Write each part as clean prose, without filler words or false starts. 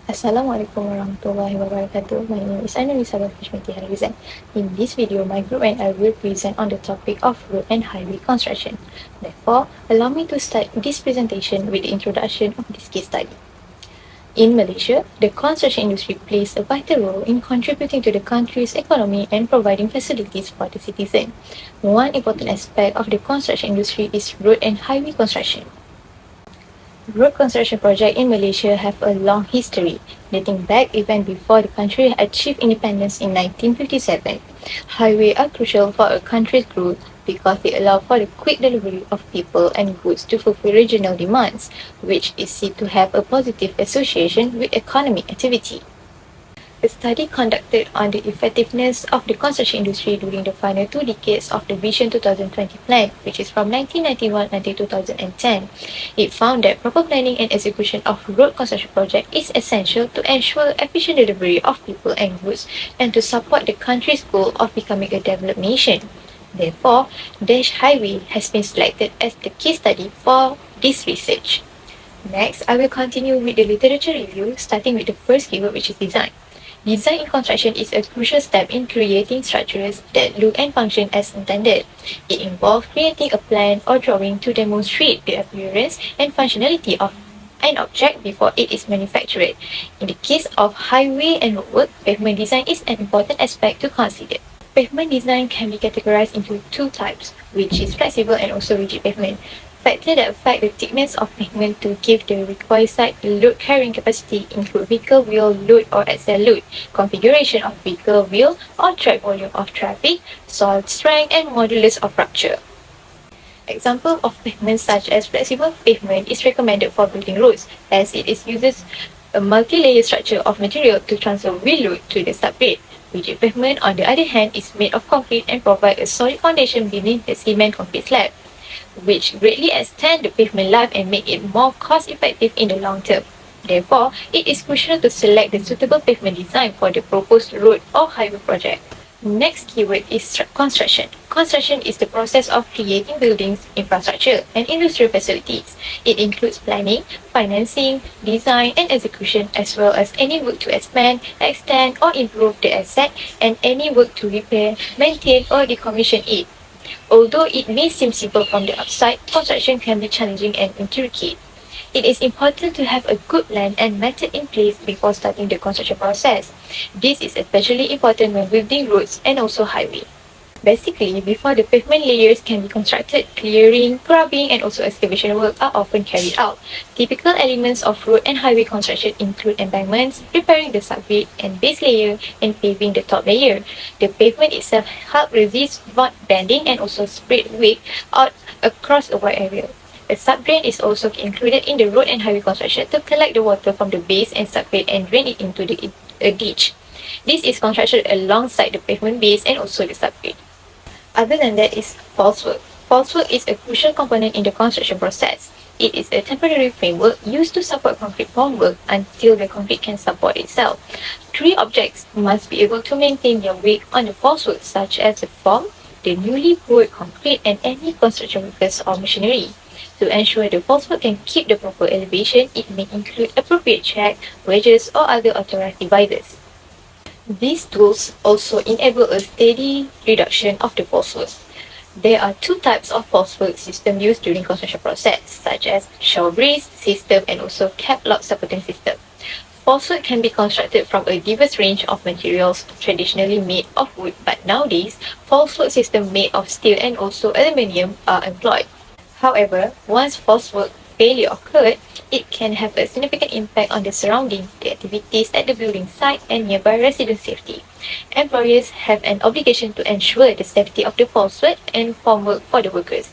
Assalamualaikum warahmatullahi wabarakatuh. My name is Anurisa Bafishmati Harizan. In this video, my group and I will present on the topic of road and highway construction. Therefore, allow me to start this presentation with the introduction of this case study. In Malaysia, the construction industry plays a vital role in contributing to the country's economy and providing facilities for the citizen. One important aspect of the construction industry is road and highway construction. Road construction projects in Malaysia have a long history, dating back even before the country achieved independence in 1957. Highways are crucial for a country's growth because they allow for the quick delivery of people and goods to fulfill regional demands, which is said to have a positive association with economic activity. A study conducted on the effectiveness of the construction industry during the final 2 decades of the Vision 2020 plan, which is from 1991 until 2010. It found that proper planning and execution of road construction projects is essential to ensure efficient delivery of people and goods and to support the country's goal of becoming a developed nation. Therefore, Dash Highway has been selected as the case study for this research. Next, I will continue with the literature review, starting with the first keyword, which is design. Design in construction is a crucial step in creating structures that look and function as intended. It involves creating a plan or drawing to demonstrate the appearance and functionality of an object before it is manufactured. In the case of highway and roadwork, pavement design is an important aspect to consider. Pavement design can be categorized into two types, which is flexible and also rigid pavement. Factors that affect the thickness of pavement to give the required site load carrying capacity include vehicle wheel load or axle load, configuration of vehicle wheel or track volume of traffic, soil strength, and modulus of rupture. Example of pavement such as flexible pavement is recommended for building roads as it uses a multi-layer structure of material to transfer wheel load to the subgrade. Rigid pavement, on the other hand, is made of concrete and provides a solid foundation beneath the cement concrete slab, which greatly extend the pavement life and make it more cost-effective in the long term. Therefore, it is crucial to select the suitable pavement design for the proposed road or highway project. Next keyword is construction. Construction is the process of creating buildings, infrastructure, and industrial facilities. It includes planning, financing, design, and execution, as well as any work to expand, extend, or improve the asset, and any work to repair, maintain, or decommission it. Although it may seem simple from the outside, construction can be challenging and intricate. It is important to have a good plan and method in place before starting the construction process. This is especially important when building roads and also highways. Basically, before the pavement layers can be constructed, clearing, grubbing, and also excavation work are often carried out. Typical elements of road and highway construction include embankments, preparing the subgrade and base layer, and paving the top layer. The pavement itself helps resist bending and also spread weight out across a wide area. A subdrain is also included in the road and highway construction to collect the water from the base and subgrade and drain it into a ditch. This is constructed alongside the pavement base and also the subgrade. Other than that is false work. False work is a crucial component in the construction process. It is a temporary framework used to support concrete formwork until the concrete can support itself. Three objects must be able to maintain their weight on the false work, such as the form, the newly poured concrete, and any construction workers or machinery. To ensure the false work can keep the proper elevation, it may include appropriate check, wedges, or other authorized devices. These tools also enable a steady reduction of the false work. There are two types of false work system used during construction process, such as shower brace system and also cap lock supporting system. False work can be constructed from a diverse range of materials traditionally made of wood, but nowadays, false work systems made of steel and also aluminium are employed. However, once false work failure occurred, it can have a significant impact on the surrounding, the activities at the building site, and nearby resident safety. Employers have an obligation to ensure the safety of the false work and formwork for the workers.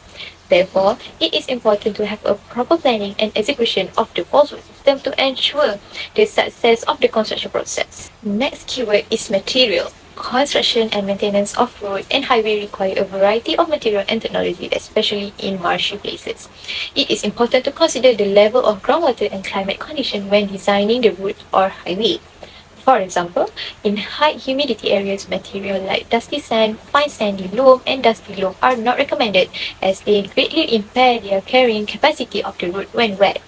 Therefore, it is important to have a proper planning and execution of the false work system to ensure the success of the construction process. Next keyword is material. Construction and maintenance of road and highway require a variety of material and technology, especially in marshy places. It is important to consider the level of groundwater and climate condition when designing the road or highway. For example, in high humidity areas, material like dusty sand, fine sandy loam, and dusty loam are not recommended as they greatly impair the carrying capacity of the road when wet.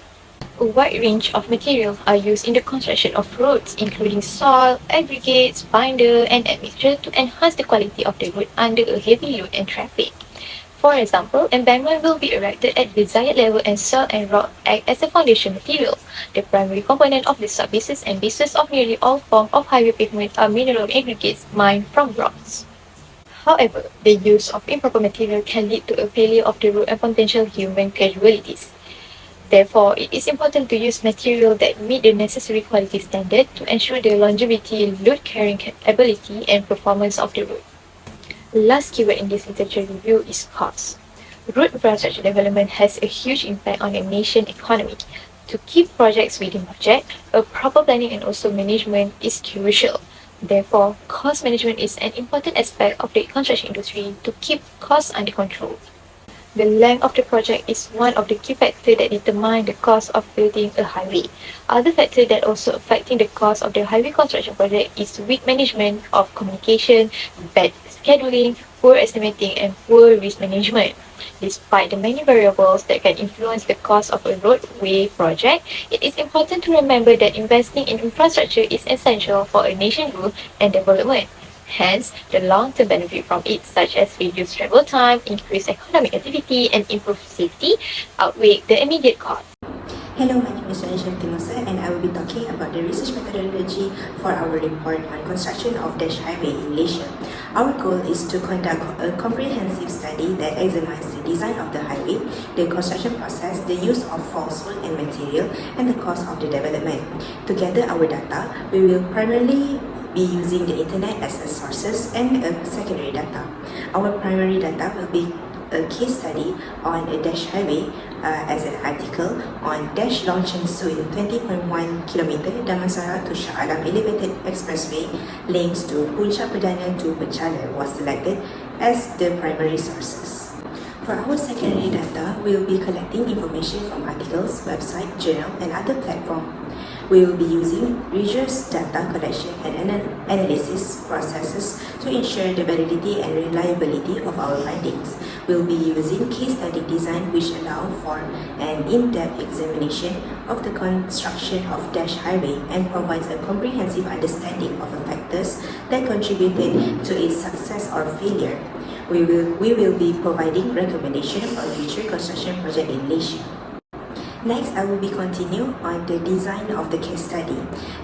A wide range of materials are used in the construction of roads, including soil, aggregates, binder, and admixture to enhance the quality of the road under a heavy load and traffic. For example, embankment will be erected at desired level and soil and rock act as a foundation material. The primary component of the subbases and bases of nearly all forms of highway pavement are mineral aggregates mined from rocks. However, the use of improper material can lead to a failure of the road and potential human casualties. Therefore, it is important to use material that meet the necessary quality standard to ensure the longevity, load carrying ability, and performance of the road. Last keyword in this literature review is cost. Road infrastructure development has a huge impact on a nation's economy. To keep projects within budget, a proper planning and also management is crucial. Therefore, cost management is an important aspect of the construction industry to keep costs under control. The length of the project is one of the key factors that determine the cost of building a highway. Other factors that also affecting the cost of the highway construction project is weak management of communication, bad scheduling, poor estimating, and poor risk management. Despite the many variables that can influence the cost of a roadway project, it is important to remember that investing in infrastructure is essential for a nation's growth and development. Hence, the long-term benefit from it, such as reduced travel time, increased economic activity, and improved safety, outweigh the immediate cost. Hello, my name is Ranisha Timosa and I will be talking about the research methodology for our report on construction of Dash Highway in Malaysia. Our goal is to conduct a comprehensive study that examines the design of the highway, the construction process, the use of falsehood and material, and the cost of the development. To gather our data, we will primarily be using the internet as a sources and secondary data. Our primary data will be a case study on a Dash highway as an article on Dash launch and soon 20.1 km Damansara to Shah Alam elevated expressway links to Puncak Perdana to Penchala was selected as the primary sources. For our secondary data, we will be collecting information from articles, website, journal, and other platforms. We will be using rigorous data collection and analysis processes to ensure the validity and reliability of our findings. We will be using case study design which allow for an in-depth examination of the construction of Dash Highway and provides a comprehensive understanding of the factors that contributed to its success or failure. We will be providing recommendations for future construction project in Malaysia. Next, I will be continue on the design of the case study.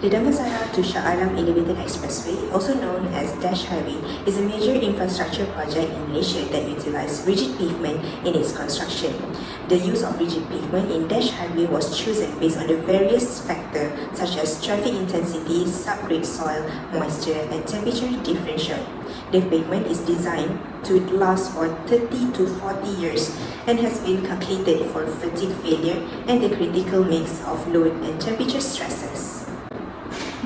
The Damansara to Shah Alam Elevated Expressway, also known as Dash Highway, is a major infrastructure project in Malaysia that utilizes rigid pavement in its construction. The use of rigid pavement in Dash Highway was chosen based on the various factors such as traffic intensity, subgrade soil, moisture, and temperature differential. The pavement is designed to last for 30 to 40 years and has been calculated for fatigue failure and the critical mix of load and temperature stresses.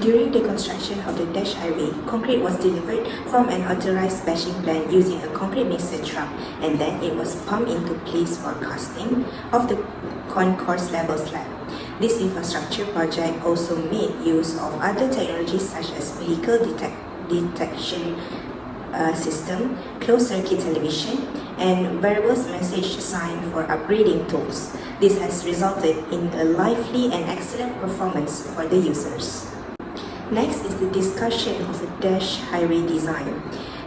During the construction of the Dash Highway, concrete was delivered from an authorized batching plant using a concrete mixer truck, and then it was pumped into place for casting of the concourse level slab. This infrastructure project also made use of other technologies such as vehicle detection system, closed-circuit television, and variable message sign for upgrading tools. This has resulted in a lively and excellent performance for the users. Next is the discussion of the Dash Highway design.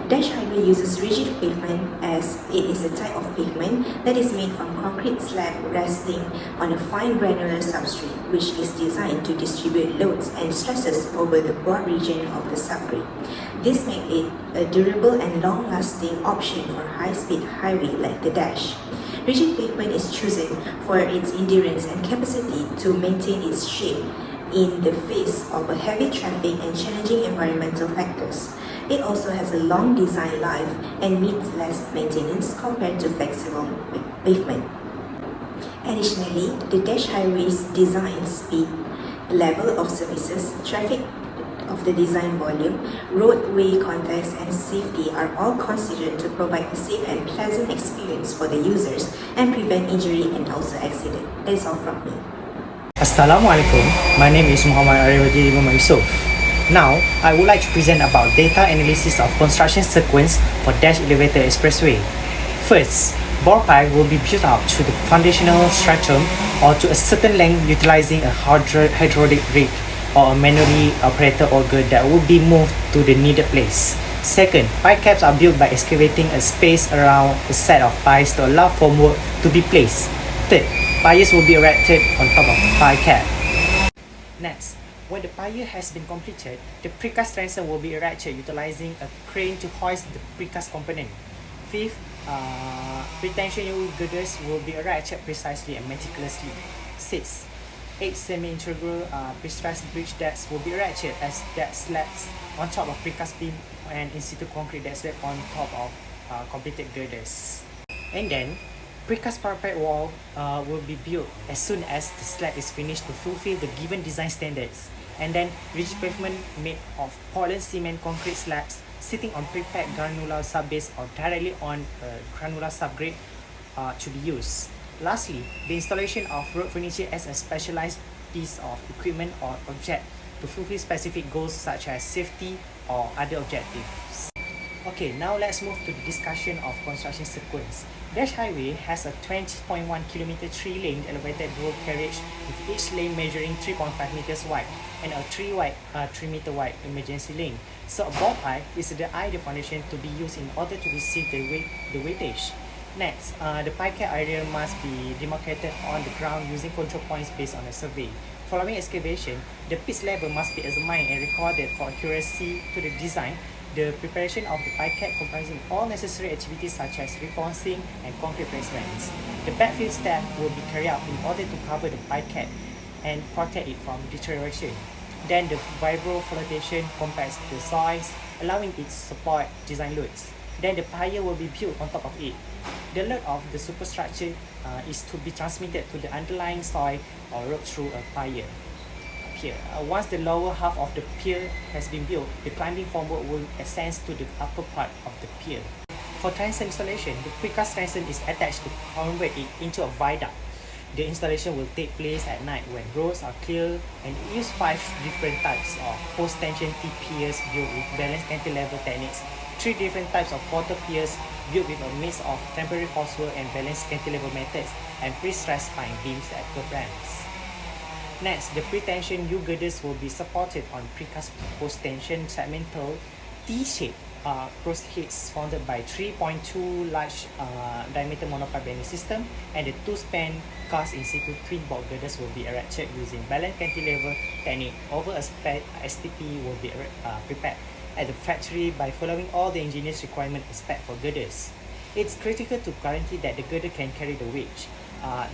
Dash Highway uses rigid pavement as it is a type of pavement that is made from concrete slab resting on a fine granular substrate which is designed to distribute loads and stresses over the broad region of the subgrade. This makes it a durable and long-lasting option for high-speed highway like the Dash. Rigid pavement is chosen for its endurance and capacity to maintain its shape in the face of a heavy traffic and challenging environmental factors. It also has a long design life and needs less maintenance compared to flexible pavement. Additionally, the Dash Highway's design speed, level of services, traffic of the design volume, roadway context, and safety are all considered to provide a safe and pleasant experience for the users and prevent injury and also accident. That is all from me. Assalamualaikum. My name is Muhammad Arifudin Imam Yusof. Now, I would like to present about data analysis of construction sequence for Dash Elevator Expressway. First, bore pipe will be built up to the foundational stratum or to a certain length utilizing a hydraulic rig or a manually operated auger that will be moved to the needed place. Second, pipe caps are built by excavating a space around a set of pies to allow formwork to be placed. Third, piers will be erected on top of the pie cap. Next, when the pier has been completed, the precast trencher will be erected utilizing a crane to hoist the precast component. Fifth, pretension girders will be erected precisely and meticulously. Sixth, 8 semi-integral prestressed bridge decks will be erected as deck slabs on top of precast beam and in situ concrete deck slab on top of completed girders. And then, precast parapet wall will be built as soon as the slab is finished to fulfill the given design standards. And then, rigid pavement made of Portland cement concrete slabs sitting on prepared granular subbase or directly on granular subgrade to be used. Lastly, the installation of road furniture as a specialized piece of equipment or object to fulfill specific goals such as safety or other objectives. Okay, now let's move to the discussion of construction sequence. Dash Highway has a 20.1 km 3-lane elevated dual carriage with each lane measuring 3.5 meters wide and a 3 meter wide emergency lane. So a bore pipe is the ideal foundation to be used in order to receive the weightage. Next, the pipe cap area must be demarcated on the ground using control points based on a survey. Following excavation, the pitch level must be examined and recorded for accuracy to the design. The preparation of the pipe cap comprising all necessary activities such as reinforcing and concrete placements. The backfill step will be carried out in order to cover the pipe cap and protect it from deterioration. Then the vibro flotation compacts the soils, allowing it to support design loads. Then the pier will be built on top of it. The load of the superstructure is to be transmitted to the underlying soil or road through a pier. Once the lower half of the pier has been built, the climbing formwork will ascend to the upper part of the pier. For transom installation, the precast transom is attached to convert it into a viaduct. The installation will take place at night when roads are clear and use 5 different types of post-tension T-piers built with balanced cantilever techniques, 3 different types of porter piers built with a mix of temporary falsework and balanced cantilever methods, and pre-stressed spine beams at curved ramps. Next, the pre-tension U-girders will be supported on precast post-tension segmental T-shaped cross heads founded by 3.2 large diameter monopipe bending system, and the 2-span cast in situ twin bolt girders will be erected using balanced cantilever technique over a STP will be prepared at the factory by following all the engineer's requirement spec for girders. It's critical to guarantee that the girder can carry the weight.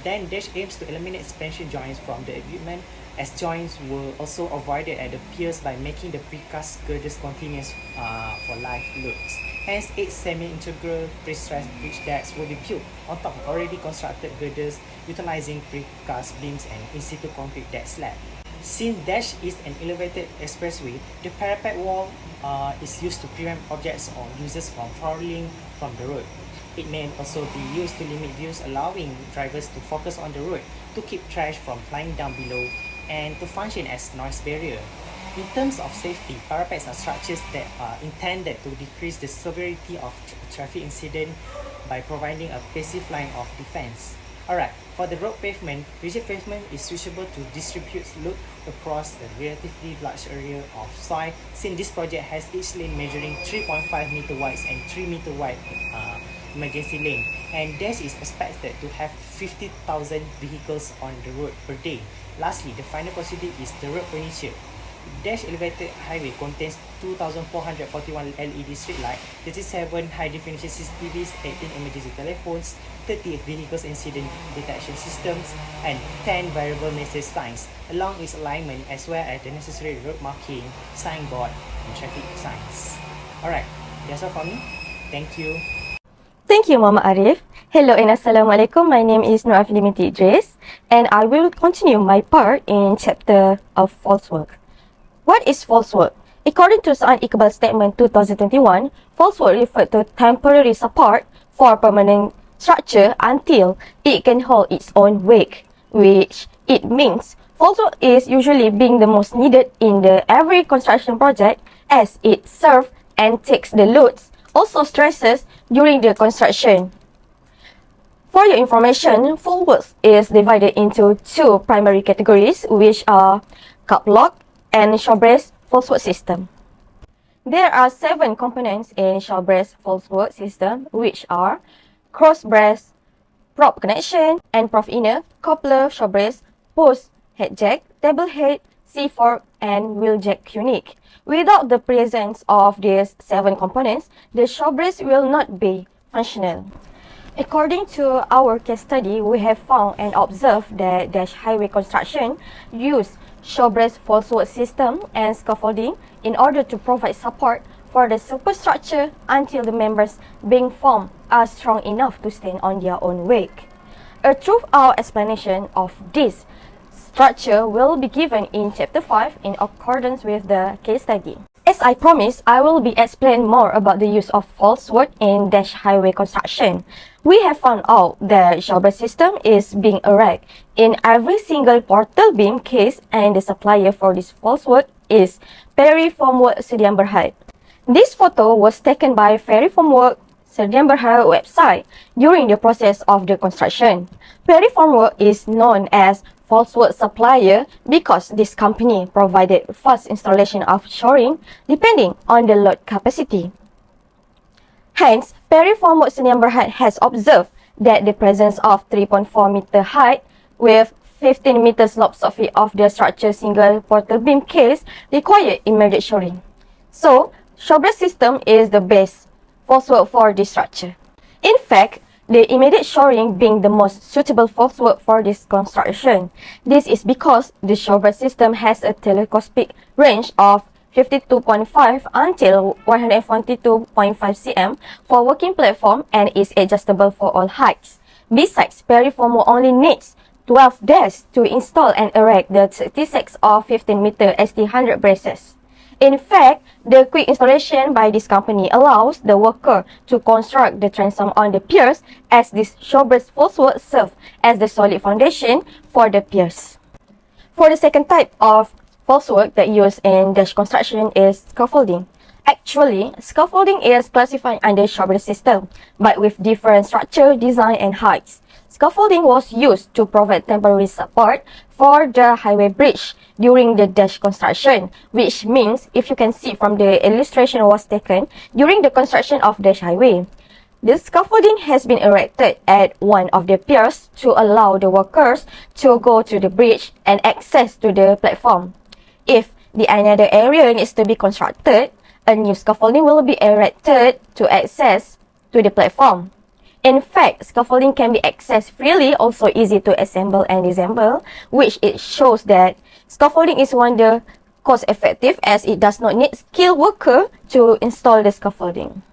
Then Dash aims to eliminate expansion joints from the equipment, as joints were also avoided at the piers by making the precast girders continuous for live loads. Hence, 8 semi-integral pre-stressed bridge decks will be built on top of already constructed girders utilizing precast beams and in-situ concrete deck slab. Since Dash is an elevated expressway, the parapet wall is used to prevent objects or users from falling from the road. It may also be used to limit views, allowing drivers to focus on the road, to keep trash from flying down below, and to function as noise barrier. In terms of safety, parapets are structures that are intended to decrease the severity of traffic incident by providing a passive line of defense. Alright, for the road pavement, rigid pavement is suitable to distribute load across a relatively large area of soil, since this project has each lane measuring 3.5 meter wide and 3 meter wide emergency lane, and Dash is expected to have 50,000 vehicles on the road per day. Lastly, the final procedure is the road furniture. Dash elevated highway contains 2,441 LED streetlight, 37 high-definition CCTVs, 18 emergency telephones, 30 vehicles incident detection systems, and 10 variable message signs, along its alignment as well as the necessary road marking, signboard, and traffic signs. Alright, that's all from me. Thank you. Thank you, Mama Arif. Hello and Assalamualaikum. My name is Nur Aflimiti Idris, and I will continue my part in chapter of falsework. What is falsework? According to Sa'an Iqbal Statement 2021, falsework refers to temporary support for permanent structure until it can hold its own weight, which it means False work is usually being the most needed in the every construction project as it serves and takes the loads, also stresses during the construction. For your information, false work is divided into two primary categories, which are cup lock and showbrace false work system. There are 7 components in showbrace false work system, which are cross brace, prop connection, and prof inner, coupler, showbrace, post, head jack, table head, C-fork, and wheel jack unique. Without the presence of these 7 components, the showbrace will not be functional. According to our case study, we have found and observed that dash highway construction use showbrace false work system and scaffolding in order to provide support for the superstructure until the members being formed are strong enough to stand on their own weight. A throughout explanation of this structure will be given in Chapter 5 in accordance with the case study. As I promised, I will be explain more about the use of false work in dash highway construction. We have found out that showbrace system is being erected in every single portal beam case, and the supplier for this false work is Perry Formwork Sdn Bhd. This photo was taken by Perry Formwork Sdn Bhd website during the process of the construction. Perry Formwork is known as false work supplier because this company provided fast installation of shoring depending on the load capacity. Hence, Perry Formwork Sdn Bhd has observed that the presence of 3.4 meter height with 15 meter slope soffit of the structure single portal beam case require immediate shoring. So, showbrace system is the best false work for this structure. In fact, the immediate shoring being the most suitable false work for this construction. This is because the showbrace system has a telescopic range of 52.5 until 142.5 cm for working platform and is adjustable for all heights. Besides, Perry Formwork only needs 12 desks to install and erect the 36 or 15 meter ST100 braces. In fact, the quick installation by this company allows the worker to construct the transom on the piers, as this showbrace false work serves as the solid foundation for the piers. For the second type of false work that used in dash construction is scaffolding. Actually, scaffolding is classified under showbrace system, but with different structure, design, and heights. Scaffolding was used to provide temporary support for the highway bridge during the dash construction, which means, if you can see from the illustration was taken during the construction of dash highway. The scaffolding has been erected at one of the piers to allow the workers to go to the bridge and access to the platform. If the another area needs to be constructed, a new scaffolding will be erected to access to the platform. In fact, scaffolding can be accessed freely, also easy to assemble and disassemble, which it shows that scaffolding is one the cost effective as it does not need skilled worker to install the scaffolding.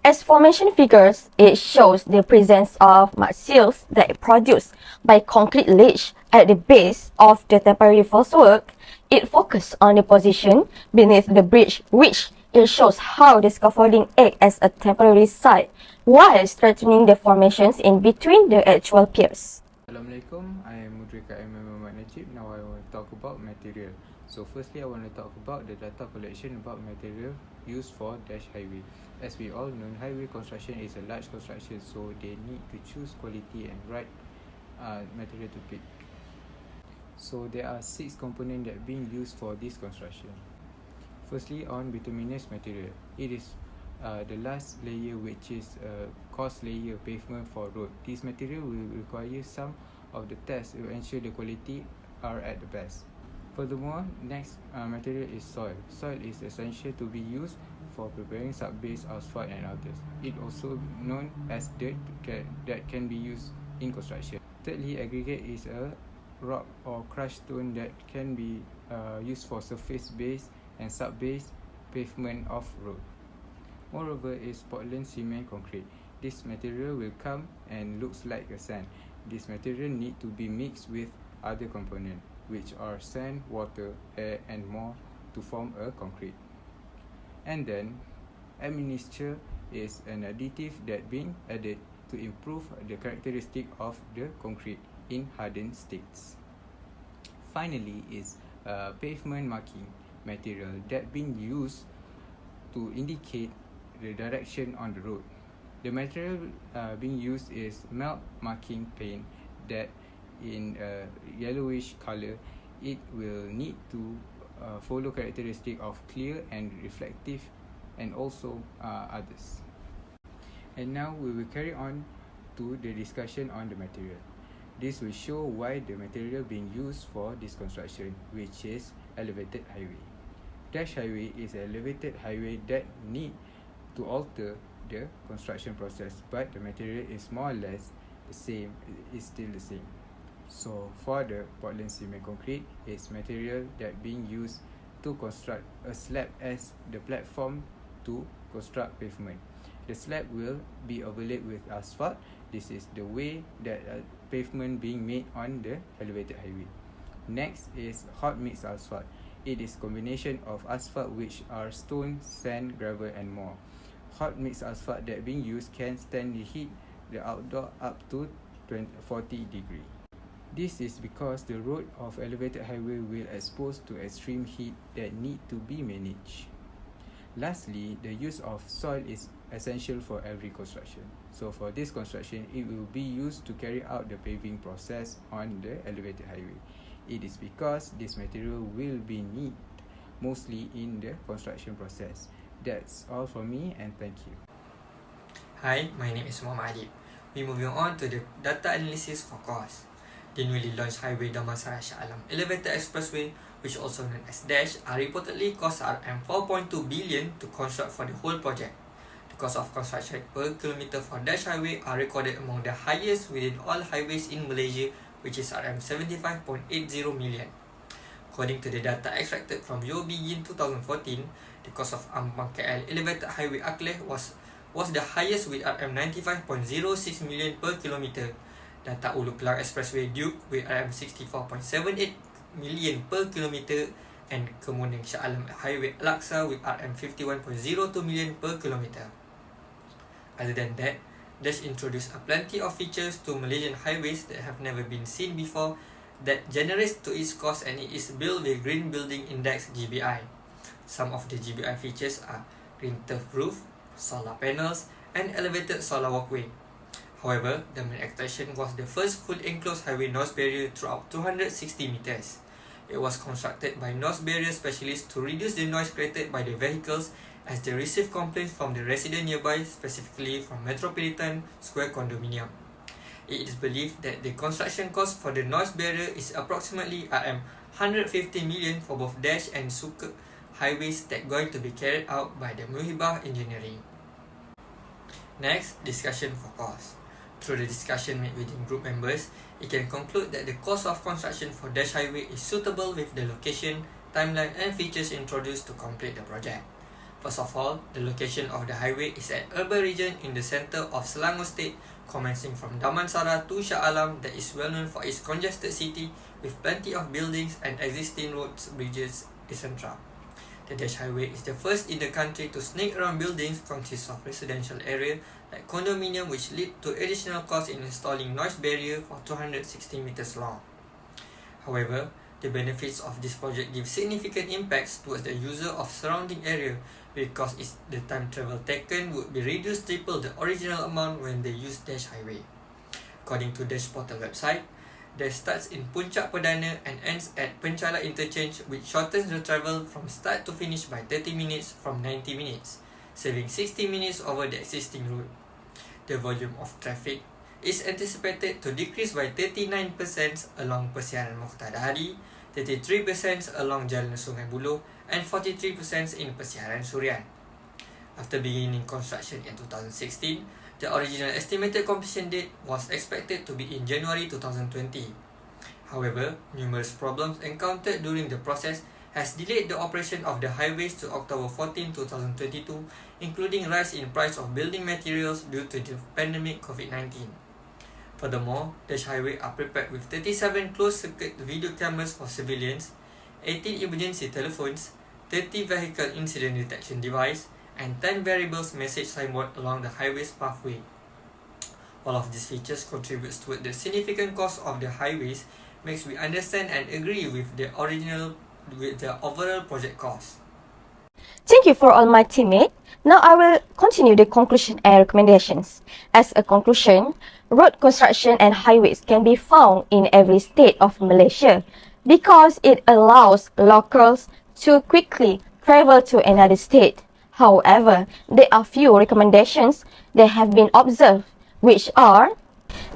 As for mentioned figures, it shows the presence of mud seals that are produced by concrete ledge at the base of the temporary false work. It focuses on the position beneath the bridge, which it shows how the scaffolding acts as a temporary site while strengthening the formations in between the actual piers. Assalamualaikum, I am Mudrika M. Muhammad Najib. Now I will talk about material. So firstly, I want to talk about the data collection about material used for dash highway. As we all know, highway construction is a large construction, so they need to choose quality and right material to pick. So there are 6 components that are being used for this construction. Firstly, on bituminous material. It is the last layer, which is a coarse layer pavement for road. This material will require some of the tests to ensure the quality are at the best. Furthermore, next material is soil. Soil is essential to be used for preparing subbase, asphalt, and others. It also known as dirt that can be used in construction. Thirdly, aggregate is a rock or crushed stone that can be used for surface base and sub-base pavement of road. Moreover is Portland cement concrete. This material will come and looks like a sand. This material need to be mixed with other components, which are sand, water, air, and more to form a concrete. And then, admixture is an additive that being added to improve the characteristic of the concrete in hardened states. finally is pavement marking material that being used to indicate the direction on the road. The material being used is melt marking paint that in a yellowish color. It will need to follow characteristic of clear and reflective and also others. And now we will carry on to the discussion on the material. This will show why the material being used for this construction, which is elevated highway. Dash highway is an elevated highway that need to alter the construction process, but the material is more or less the same, is still the same. So for the Portland cement concrete, it's material that being used to construct a slab as the platform to construct pavement. The slab will be overlaid with asphalt. This is the way that pavement being made on the elevated highway. Next is hot mix asphalt. It is combination of asphalt which are stone, sand, gravel and more. Hot mix asphalt that being used can stand the heat the outdoor up to 40 degree. This is because the road of elevated highway will expose to extreme heat that need to be managed. Lastly, the use of soil is essential for every construction. So for this construction, it will be used to carry out the paving process on the elevated highway. It is because this material will be needed mostly in the construction process. That's all for me and thank you. Hi, my name is Muhammad Adib. We're moving on to the data analysis for cost. The newly launched highway Damansara Shah Alam Elevated Expressway, which also known as DASH, are reportedly cost RM 4.2 billion to construct for the whole project. The cost of construction per kilometer for DASH highway are recorded among the highest within all highways in Malaysia, which is RM 75.80 million. According to the data extracted from UOB in 2014, the cost of Ampang KL Elevated Highway Akleh was the highest with RM 95.06 million per kilometer. Data Ulu Kelang Expressway Duke with RM 64.78 million per kilometer, and Kemuning Shah Alam Highway Al-Aqsa with RM 51.02 million per kilometer. Other than that, DASH introduced a plenty of features to Malaysian highways that have never been seen before that generates to its cost, and it is built with Green Building Index GBI. Some of the GBI features are green turf roof, solar panels, and elevated solar walkway. However, the main attraction was the first full enclosed highway noise barrier throughout 260 meters. It was constructed by noise barrier specialists to reduce the noise created by the vehicles, as they received complaints from the residents nearby, specifically from Metropolitan Square Condominium. It is believed that the construction cost for the noise barrier is approximately RM 150 million for both DASH and Suka highways that going to be carried out by the Muhibah Engineering. Next, discussion for cost. Through the discussion made within group members, it can conclude that the cost of construction for DASH highway is suitable with the location, timeline and features introduced to complete the project. First of all, the location of the highway is at urban region in the center of Selangor State, commencing from Damansara to Shah Alam, that is well known for its congested city with plenty of buildings and existing roads, bridges, etc. The DASH highway is the first in the country to snake around buildings consists of residential area like condominium, which lead to additional cost in installing noise barrier for 260 meters long. However, the benefits of this project give significant impacts towards the user of surrounding area, because the time travel taken would be reduced triple the original amount when they use DASH highway. According to DASH portal website, DASH starts in Puncak Perdana and ends at Penchala Interchange, which shortens the travel from start to finish by 30 minutes from 90 minutes, saving 60 minutes over the existing route. The volume of traffic is anticipated to decrease by 39% along Persiaran Mokhtar Dahari, 33% along Jalan Sungai Buloh, and 43% in Persiaran Surian. After beginning construction in 2016, the original estimated completion date was expected to be in January 2020. However, numerous problems encountered during the process has delayed the operation of the highways to October 14, 2022, including rise in price of building materials due to the pandemic COVID-19. Furthermore, DASH highway are prepared with 37 closed-circuit video cameras for civilians, 18 emergency telephones, 30 vehicle incident detection device, and 10 variables message signboard along the highway's pathway. All of these features contributes toward the significant cost of the highways, makes we understand and agree with the overall project cost. Thank you for all my teammates. Now I will continue the conclusion and recommendations. As a conclusion, road construction and highways can be found in every state of Malaysia because it allows locals to quickly travel to another state. However, there are few recommendations that have been observed, which are: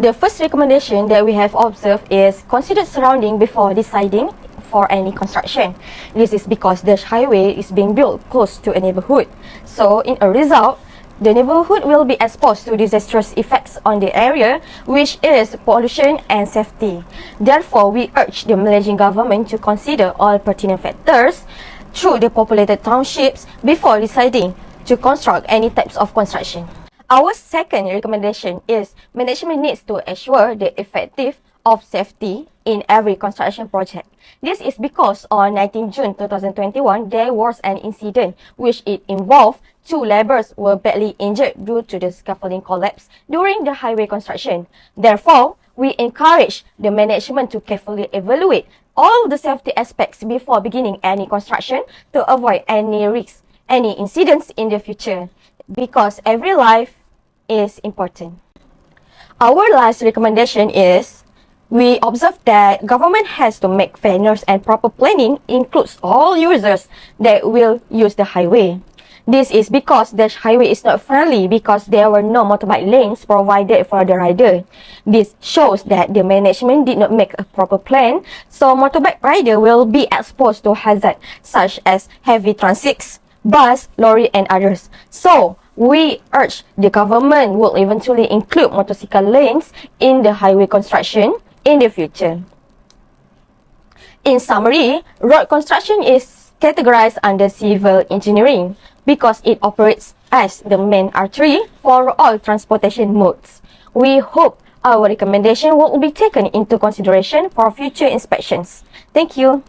the first recommendation that we have observed is consider surrounding before deciding for any construction. This is because the highway is being built close to a neighborhood. So, in a result, the neighborhood will be exposed to disastrous effects on the area, which is pollution and safety. Therefore, we urge the Malaysian government to consider all pertinent factors through the populated townships before deciding to construct any types of construction. Our second recommendation is management needs to ensure the effective of safety in every construction project. This is because on 19 June 2021, there was an incident which it involved two laborers were badly injured due to the scaffolding collapse during the highway construction. Therefore, we encourage the management to carefully evaluate all the safety aspects before beginning any construction to avoid any risks, any incidents in the future, because every life is important. Our last recommendation is we observe that government has to make fairness and proper planning includes all users that will use the highway. This is because the highway is not friendly because there were no motorbike lanes provided for the rider. This shows that the management did not make a proper plan, so motorbike rider will be exposed to hazards such as heavy transits, bus, lorry and others. So, we urge the government will eventually include motorcycle lanes in the highway construction in the future. In summary, road construction is categorized under civil engineering because it operates as the main artery for all transportation modes. We hope our recommendation will be taken into consideration for future inspections. Thank you.